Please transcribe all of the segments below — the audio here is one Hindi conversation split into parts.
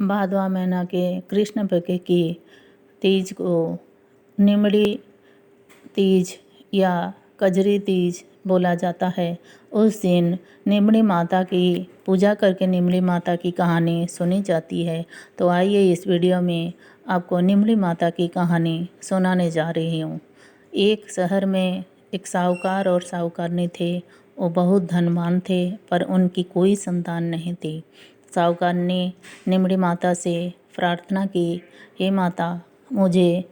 भादवा महीना के कृष्ण पक्ष की तीज को निमड़ी तीज या कजरी तीज बोला जाता है। उस दिन निमड़ी माता की पूजा करके निमड़ी माता की कहानी सुनी जाती है। तो आइए इस वीडियो में आपको निमड़ी माता की कहानी सुनाने जा रही हूँ। एक शहर में एक साहूकार और साहूकारनी थे। वो बहुत धनवान थे, पर उनकी कोई संतान नहीं थी। साहूकार ने निमड़ी माता से प्रार्थना की, हे माता, मुझे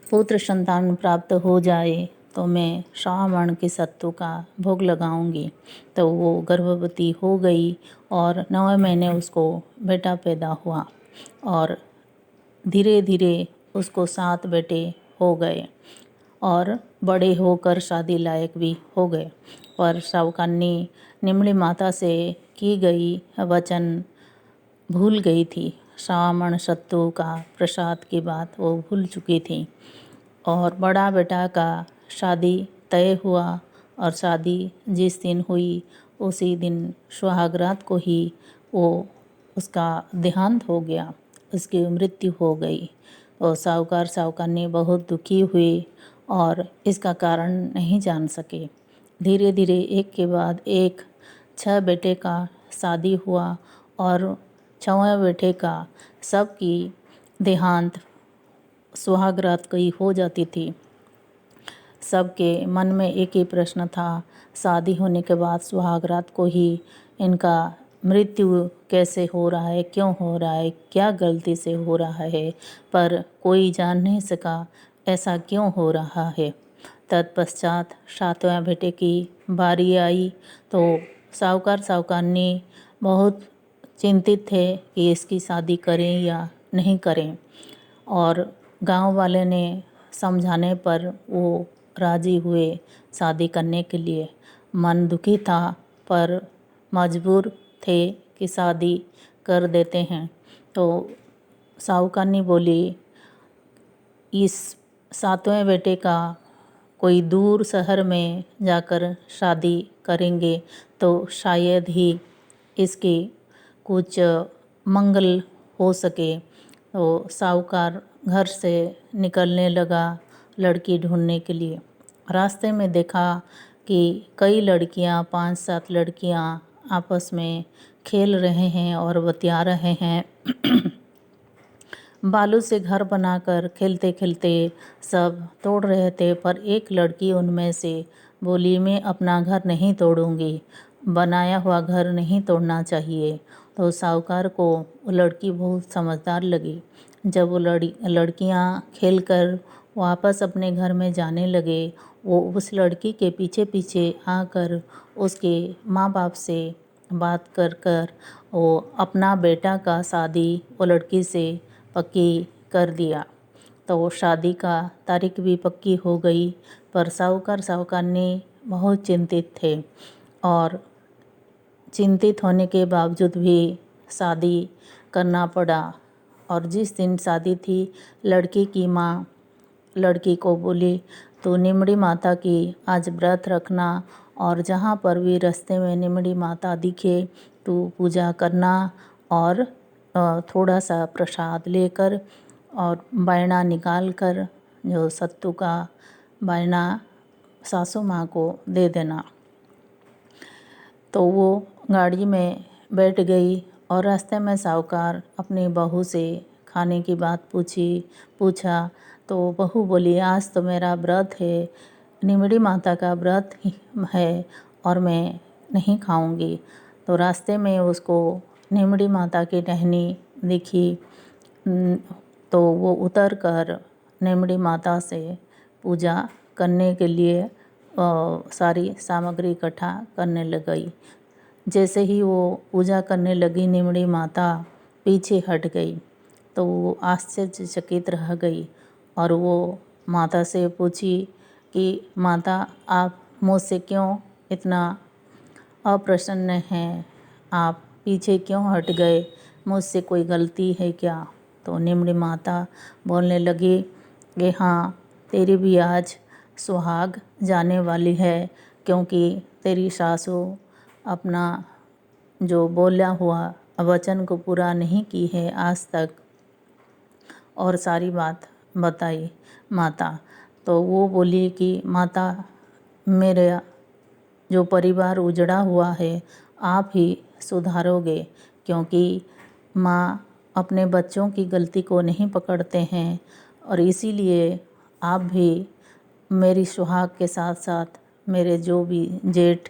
पुत्र संतान प्राप्त हो जाए तो मैं श्रावण की सत्तू का भोग लगाऊंगी। तो वो गर्भवती हो गई और 9 महीने उसको बेटा पैदा हुआ और धीरे धीरे उसको 7 बेटे हो गए और बड़े होकर शादी लायक भी हो गए। पर साहूकार ने निमड़ी माता से की गई वचन भूल गई थी। श्रावण सत्तू का प्रसाद की बात वो भूल चुकी थी और बड़ा बेटा का शादी तय हुआ और शादी जिस दिन हुई उसी दिन सुहागरात को ही वो उसका देहांत हो गया, उसकी मृत्यु हो गई। और साहूकारनी बहुत दुखी हुई और इसका कारण नहीं जान सके। धीरे धीरे एक के बाद एक 6 बेटे का शादी हुआ और 6वें बेटे का सबकी देहांत सुहागरात की हो जाती थी। सबके मन में एक ही प्रश्न था, शादी होने के बाद सुहागरात को ही इनका मृत्यु कैसे हो रहा है, क्यों हो रहा है, क्या गलती से हो रहा है, पर कोई जान नहीं सका ऐसा क्यों हो रहा है। तत्पश्चात 7वें बेटे की बारी आई तो साहूकारनी बहुत चिंतित थे कि इसकी शादी करें या नहीं करें, और गांव वाले ने समझाने पर वो राजी हुए शादी करने के लिए। मन दुखी था पर मजबूर थे कि शादी कर देते हैं। तो साहूकारनी बोली, इस 7वें बेटे का कोई दूर शहर में जाकर शादी करेंगे तो शायद ही इसकी कुछ मंगल हो सके। तो साहूकार घर से निकलने लगा लड़की ढूंढने के लिए। रास्ते में देखा कि कई लड़कियां, 5-7 लड़कियां आपस में खेल रहे हैं और बतिया रहे हैं। बालू से घर बनाकर खेलते खेलते सब तोड़ रहे थे, पर एक लड़की उनमें से बोली, मैं अपना घर नहीं तोड़ूंगी, बनाया हुआ घर नहीं तोड़ना चाहिए। तो साहूकार को वो लड़की बहुत समझदार लगी। जब वो लड़कियां खेलकर वापस अपने घर में जाने लगे, वो उस लड़की के पीछे पीछे आकर उसके माँ बाप से बात कर कर वो अपना बेटा का शादी वो लड़की से पक्की कर दिया। तो शादी का तारीख भी पक्की हो गई, पर साहूकारनी बहुत चिंतित थे और चिंतित होने के बावजूद भी शादी करना पड़ा। और जिस दिन शादी थी, लड़की की माँ लड़की को बोली, तो निमड़ी माता की आज व्रत रखना और जहाँ पर भी रास्ते में निमड़ी माता दिखे तो पूजा करना और थोड़ा सा प्रसाद लेकर और बायना निकाल कर जो सत्तू का बायना सासू माँ को दे देना। तो वो गाड़ी में बैठ गई और रास्ते में साहूकार अपनी बहू से खाने की बात पूछा तो बहू बोली, आज तो मेरा व्रत है, निमड़ी माता का व्रत है और मैं नहीं खाऊंगी। तो रास्ते में उसको निमड़ी माता की टहनी दिखी, तो वो उतर कर निमड़ी माता से पूजा करने के लिए सारी सामग्री इकट्ठा करने लग गई। जैसे ही वो पूजा करने लगी, निमड़ी माता पीछे हट गई तो वो आश्चर्यचकित रह गई और वो माता से पूछी कि माता, आप मुझसे क्यों इतना अप्रसन्न हैं, आप पीछे क्यों हट गए, मुझसे कोई गलती है क्या। तो निमड़ी माता बोलने लगी कि हाँ, तेरी भी आज सुहाग जाने वाली है, क्योंकि तेरी सासू अपना जो बोला हुआ वचन को पूरा नहीं की है आज तक, और सारी बात बताई माता। तो वो बोली कि माता, मेरा जो परिवार उजड़ा हुआ है आप ही सुधारोगे, क्योंकि माँ अपने बच्चों की गलती को नहीं पकड़ते हैं, और इसीलिए आप भी मेरी सुहाग के साथ साथ मेरे जो भी जेठ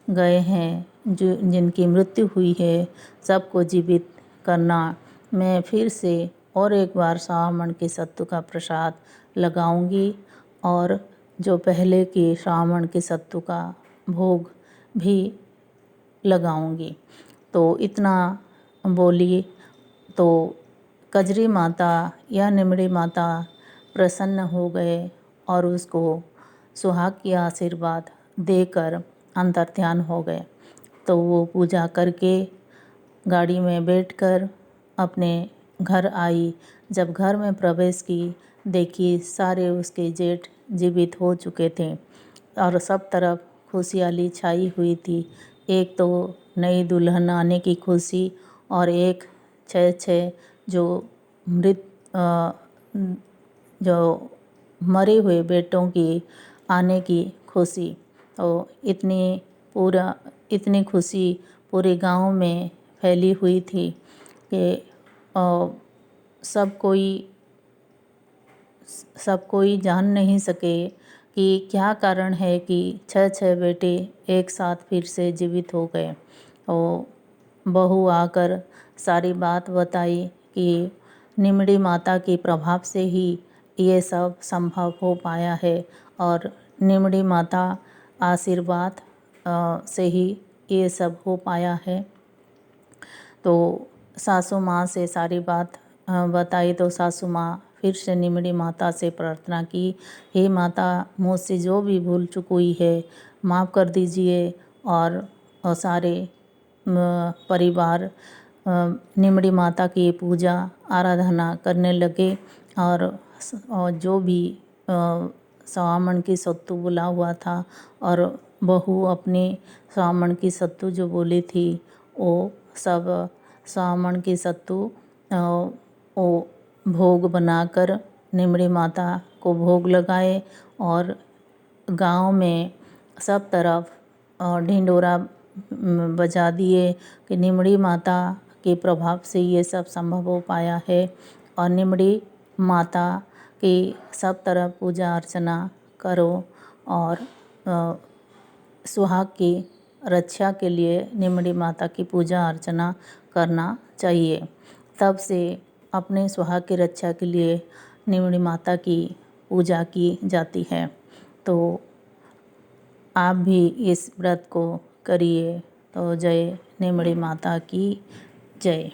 गए हैं, जो जिनकी मृत्यु हुई है, सबको जीवित करना। मैं फिर से और एक बार श्रावण के सत्तू का प्रसाद लगाऊंगी, और जो पहले की श्रावण के सत्तू का भोग भी लगाऊंगी। तो इतना बोली तो कजरी माता या निमड़ी माता प्रसन्न हो गए और उसको सुहाग की आशीर्वाद देकर अंतर्ध्यान हो गए। तो वो पूजा करके गाड़ी में बैठकर अपने घर आई। जब घर में प्रवेश की, देखी सारे उसके जेठ जीवित हो चुके थे और सब तरफ खुशहाली छाई हुई थी। एक तो नई दुल्हन आने की खुशी, और एक 6 जो मृत जो मरे हुए बेटों की आने की खुशी। तो इतनी खुशी पूरे गांव में फैली हुई थी कि सब कोई जान नहीं सके कि क्या कारण है कि 6 बेटे एक साथ फिर से जीवित हो गए। और बहू आकर सारी बात बताई कि निमड़ी माता के प्रभाव से ही ये सब संभव हो पाया है, और निमड़ी माता आशीर्वाद से ही ये सब हो पाया है। तो सासू माँ से सारी बात बताई। तो सासू माँ फिर से निमड़ी माता से प्रार्थना की, हे माता, मुझसे जो भी भूल चूक हुई है माफ़ कर दीजिए। और सारे परिवार निमड़ी माता की पूजा आराधना करने लगे, और जो भी श्रावण की सत्तू बोला हुआ था, और बहू अपनी श्रावण की सत्तू जो बोली थी, वो सब श्रावण की सत्तू वो भोग बनाकर निमड़ी माता को भोग लगाए, और गांव में सब तरफ ढिंडोरा बजा दिए कि निमड़ी माता के प्रभाव से ये सब संभव हो पाया है। और निमड़ी माता की सब तरफ पूजा अर्चना करो, और सुहाग की रक्षा के लिए निमड़ी माता की पूजा अर्चना करना चाहिए। तब से अपने सुहाग की रक्षा के लिए निमड़ी माता की पूजा की जाती है। तो आप भी इस व्रत को करिए। तो जय निमड़ी माता की जय।